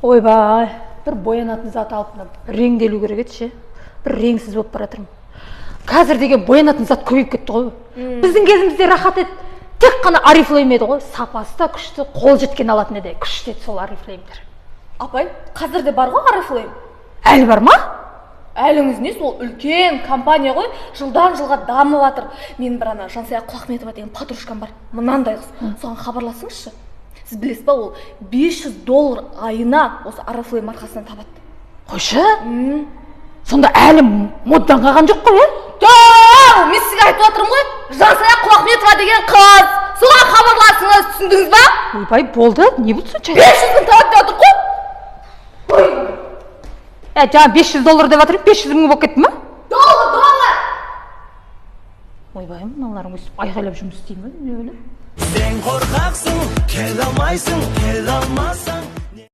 Ойбай, бір боянатын зат алып реңделу керек еді ше. Бір реңсіз болып бара жатырмын. Қазір деген боянатын зат көбейіп кетті ғой. Біздің кезімізде рахат еді. Тек қана Oriflame еді ғой. Сапасы да күшті, қол жеткен алатын еді. Күшті еді сол Oriflame'дер. Апай, қазір де бар ғой Oriflame? Әлі бар ма? Әліңіз не, сол үлкен компания ғой, жылдан жылға дамып жатыр. Мен бір ана Жансая Құлахметова деген подружкам бар. Мынандай қыз. Соған хабарласыңызшы. Сіз білесіз ба, ол $500 айына осы Oriflame маркасынан табады. Қойшы? Сонда әлі моддан қалған жоқ қой, Жоқ, мен сізге айтып отырмын ғой, Жансая Құлахметова деген қыз. Соған хабарласыңыз, түсіндіңіз ба? Ойбай, болды, не болды сонша? 500 мың табады деп отыр ғой. Жаңа $500 деп жатыр, 500 мың болып кетті ма? Доллар! Ойбай, мыналарың өстіп айғайлап жұмыс істейді ме? Не ойлап? Сен қорқақсың, келе алмайсың, келе алмасың.